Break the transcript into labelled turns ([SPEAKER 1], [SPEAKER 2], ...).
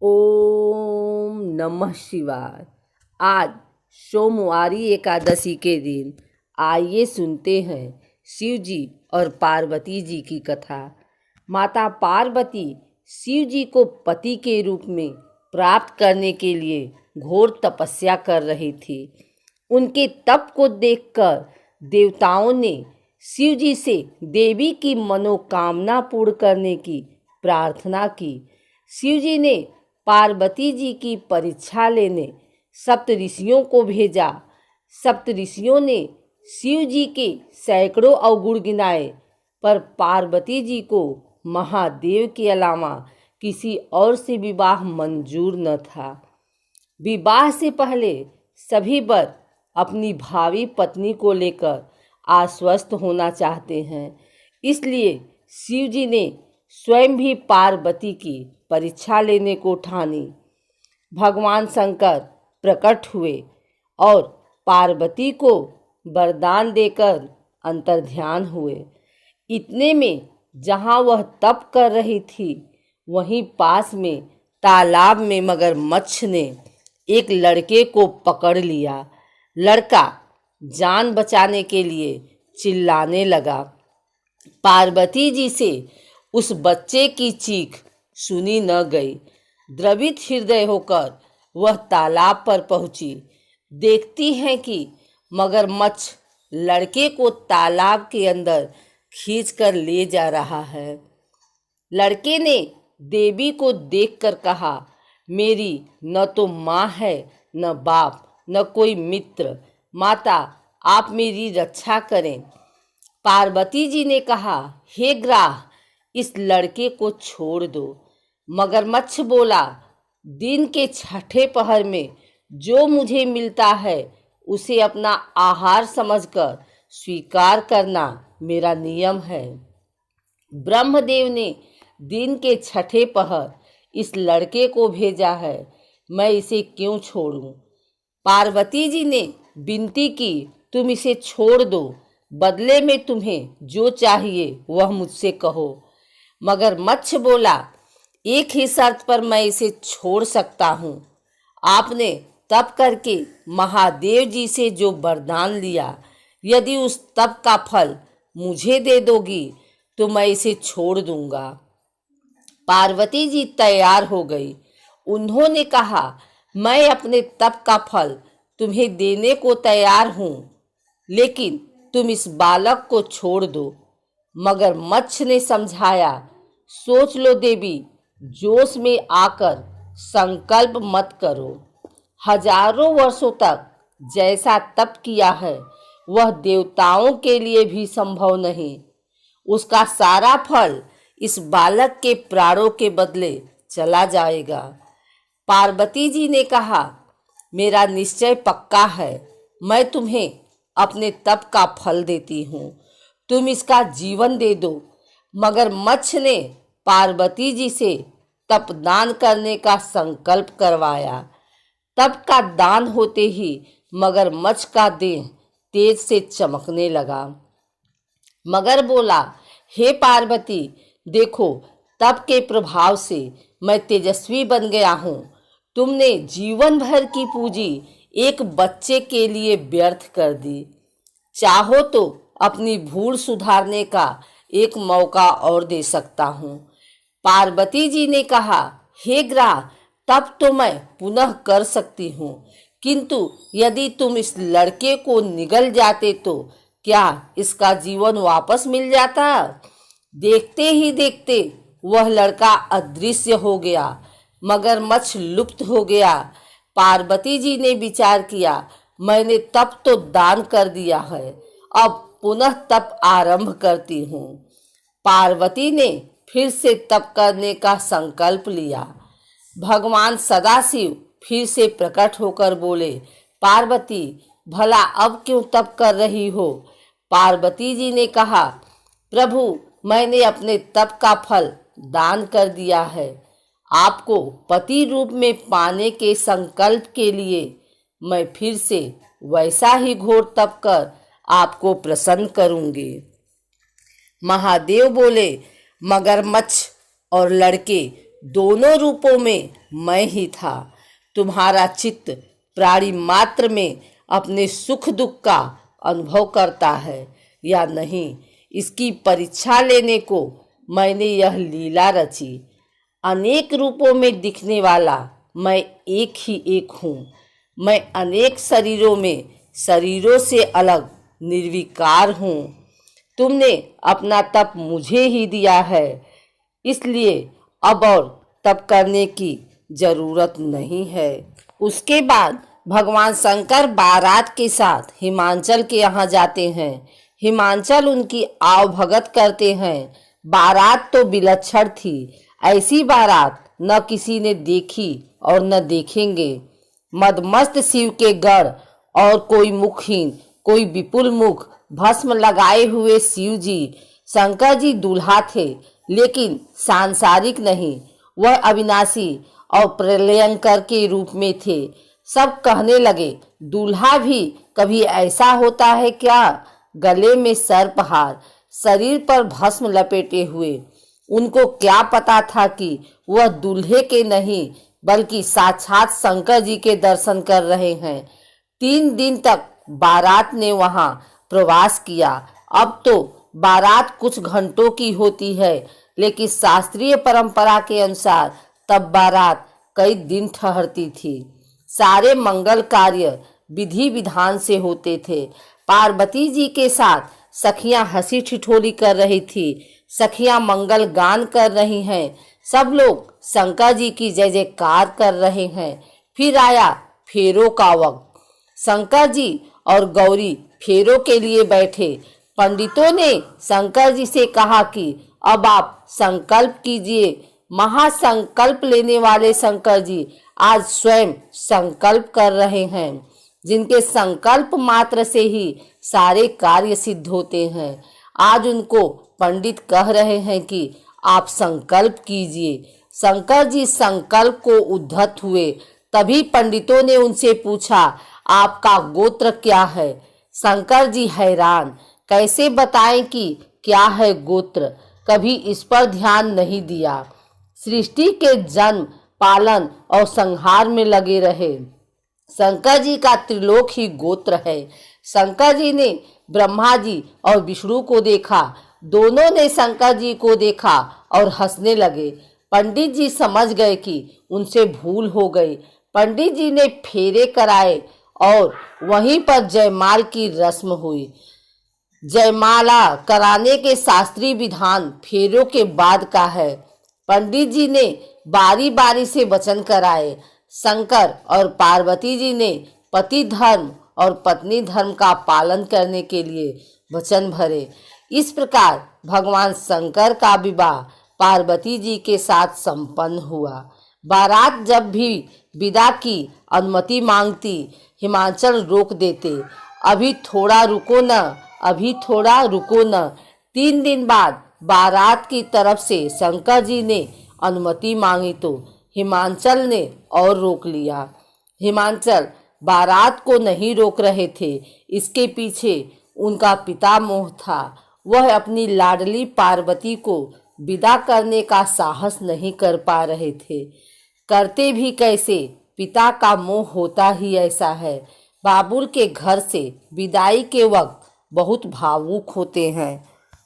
[SPEAKER 1] ओम नमः शिवाय। आज सोमवारी एकादशी के दिन आइए सुनते हैं शिव जी और पार्वती जी की कथा। माता पार्वती शिव जी को पति के रूप में प्राप्त करने के लिए घोर तपस्या कर रही थी। उनके तप को देखकर देवताओं ने शिव जी से देवी की मनोकामना पूर्ण करने की प्रार्थना की। शिव जी ने पार्वती जी की परीक्षा लेने सप्त ऋषियों को भेजा। सप्त ऋषियों ने शिव जी के सैकड़ों अवगुण गिनाए, पर पार्वती जी को महादेव के अलावा किसी और से विवाह मंजूर न था। विवाह से पहले सभी वर अपनी भावी पत्नी को लेकर आश्वस्त होना चाहते हैं, इसलिए शिव जी ने स्वयं भी पार्वती की परीक्षा लेने को ठानी। भगवान शंकर प्रकट हुए और पार्वती को वरदान देकर अंतर्ध्यान हुए। इतने में जहाँ वह तप कर रही थी, वहीं पास में तालाब में मगरमच्छ ने एक लड़के को पकड़ लिया। लड़का जान बचाने के लिए चिल्लाने लगा। पार्वती जी से उस बच्चे की चीख सुनी न गई। द्रवित हृदय होकर वह तालाब पर पहुंची। देखती हैं कि मगरमच्छ लड़के को तालाब के अंदर खींचकर ले जा रहा है। लड़के ने देवी को देखकर कहा, मेरी न तो माँ है, न बाप, न कोई मित्र। माता, आप मेरी रक्षा करें। पार्वती जी ने कहा, हे ग्राह, इस लड़के को छोड़ दो। मगरमच्छ बोला, दिन के छठे पहर में जो मुझे मिलता है उसे अपना आहार समझकर स्वीकार करना मेरा नियम है। ब्रह्मदेव ने दिन के छठे पहर इस लड़के को भेजा है, मैं इसे क्यों छोड़ूं? पार्वती जी ने विनती की, तुम इसे छोड़ दो, बदले में तुम्हें जो चाहिए वह मुझसे कहो। मगरमच्छ बोला, एक ही शर्त पर मैं इसे छोड़ सकता हूँ। आपने तप करके महादेव जी से जो वरदान लिया, यदि उस तप का फल मुझे दे दोगी तो मैं इसे छोड़ दूंगा। पार्वती जी तैयार हो गई। उन्होंने कहा, मैं अपने तप का फल तुम्हें देने को तैयार हूँ, लेकिन तुम इस बालक को छोड़ दो। मगरमच्छ ने समझाया, सोच लो देवी, जोश में आकर संकल्प मत करो। हजारों वर्षों तक जैसा तप किया है वह देवताओं के लिए भी संभव नहीं। उसका सारा फल इस बालक के प्राणों के बदले चला जाएगा। पार्वती जी ने कहा, मेरा निश्चय पक्का है, मैं तुम्हें अपने तप का फल देती हूँ, तुम इसका जीवन दे दो। मगरमच्छ ने पार्वती जी से तप दान करने का संकल्प करवाया। तप का दान होते ही मगरमच्छ का देह तेज से चमकने लगा। मगर बोला, हे पार्वती, देखो, तप के प्रभाव से मैं तेजस्वी बन गया हूँ। तुमने जीवन भर की पूंजी एक बच्चे के लिए व्यर्थ कर दी। चाहो तो अपनी भूल सुधारने का एक मौका और दे सकता हूँ। पार्वती जी ने कहा, हे ग्राह, तब तो मैं पुनः कर सकती हूँ, किंतु यदि तुम इस लड़के को निगल जाते तो क्या इसका जीवन वापस मिल जाता? देखते ही देखते वह लड़का अदृश्य हो गया। मगरमच्छ लुप्त हो गया। पार्वती जी ने विचार किया, मैंने तप तो दान कर दिया है, अब पुनः तप आरंभ करती हूँ। पार्वती ने फिर से तप करने का संकल्प लिया। भगवान सदाशिव फिर से प्रकट होकर बोले, पार्वती, भला अब क्यों तप कर रही हो? पार्वती जी ने कहा, प्रभु, मैंने अपने तप का फल दान कर दिया है। आपको पति रूप में पाने के संकल्प के लिए मैं फिर से वैसा ही घोर तप कर आपको प्रसन्न करूंगी। महादेव बोले, मगरमच्छ और लड़के दोनों रूपों में मैं ही था। तुम्हारा चित्त प्राणी मात्र में अपने सुख दुख का अनुभव करता है या नहीं, इसकी परीक्षा लेने को मैंने यह लीला रची। अनेक रूपों में दिखने वाला मैं एक ही एक हूँ। मैं अनेक शरीरों में शरीरों से अलग निर्विकार हूँ। तुमने अपना तप मुझे ही दिया है, इसलिए अब और तप करने की जरूरत नहीं है। उसके बाद भगवान शंकर बारात के साथ हिमांचल के यहाँ जाते हैं। हिमांचल उनकी आव भगत करते हैं। बारात तो विलक्षण थी। ऐसी बारात न किसी ने देखी और न देखेंगे। मदमस्त शिव के गढ़ और कोई मुखहीन, कोई विपुल मुख भस्म लगाए हुए शिव जी। शंकर जी दूल्हा थे, लेकिन सांसारिक नहीं, वह अविनाशी और प्रलयंकर के रूप में थे। सब कहने लगे, दूल्हा भी कभी ऐसा होता है क्या? गले में सर्पहार, शरीर पर भस्म लपेटे हुए। उनको क्या पता था कि वह दूल्हे के नहीं बल्कि साक्षात शंकर जी के दर्शन कर रहे हैं। 3 दिन तक बारात ने वहां प्रवास किया। अब तो बारात कुछ घंटों की होती है, लेकिन शास्त्रीय परंपरा के अनुसार तब बारात कई दिन ठहरती थी। सारे मंगल कार्य विधि विधान से होते थे। पार्वती जी के साथ सखियां हंसी ठिठोली कर रही थी। सखियां मंगल गान कर रही हैं। सब लोग शंकर जी की जय जयकार कर रहे हैं। फिर आया फेरों का वक्त। शंकर जी और गौरी फेरों के लिए बैठे। पंडितों ने शंकर जी से कहा कि अब आप संकल्प कीजिए। महासंकल्प लेने वाले शंकर जी आज स्वयं संकल्प कर रहे हैं, जिनके संकल्प मात्र से ही सारे कार्य सिद्ध होते हैं। आज उनको पंडित कह रहे हैं कि आप संकल्प कीजिए। शंकर जी संकल्प को उद्धत हुए। तभी पंडितों ने उनसे पूछा, आपका गोत्र क्या है? शंकर जी हैरान, कैसे बताएं कि क्या है गोत्र? कभी इस पर ध्यान नहीं दिया। सृष्टि के जन्म, पालन और संहार में लगे रहे। शंकर जी का त्रिलोक ही गोत्र है। शंकर जी ने ब्रह्मा जी और विष्णु को देखा। दोनों ने शंकर जी को देखा और हंसने लगे। पंडित जी समझ गए कि उनसे भूल हो गई। पंडित जी ने फेरे कराए और वहीं पर जयमाल की रस्म हुई। जयमाला कराने के शास्त्रीय विधान फेरों के बाद का है। पंडित जी ने बारी बारी से वचन कराए। शंकर और पार्वती जी ने पति धर्म और पत्नी धर्म का पालन करने के लिए वचन भरे। इस प्रकार भगवान शंकर का विवाह पार्वती जी के साथ संपन्न हुआ। बारात जब भी विदा की अनुमति मांगती, हिमांचल रोक देते। अभी थोड़ा रुको न, अभी थोड़ा रुको न। 3 दिन बाद बारात की तरफ से शंकर जी ने अनुमति मांगी तो हिमांचल ने और रोक लिया। हिमांचल बारात को नहीं रोक रहे थे, इसके पीछे उनका पितामह था। वह अपनी लाडली पार्वती को विदा करने का साहस नहीं कर पा रहे थे। करते भी कैसे, पिता का मोह होता ही ऐसा है। बाबुल के घर से विदाई के वक्त बहुत भावुक होते हैं।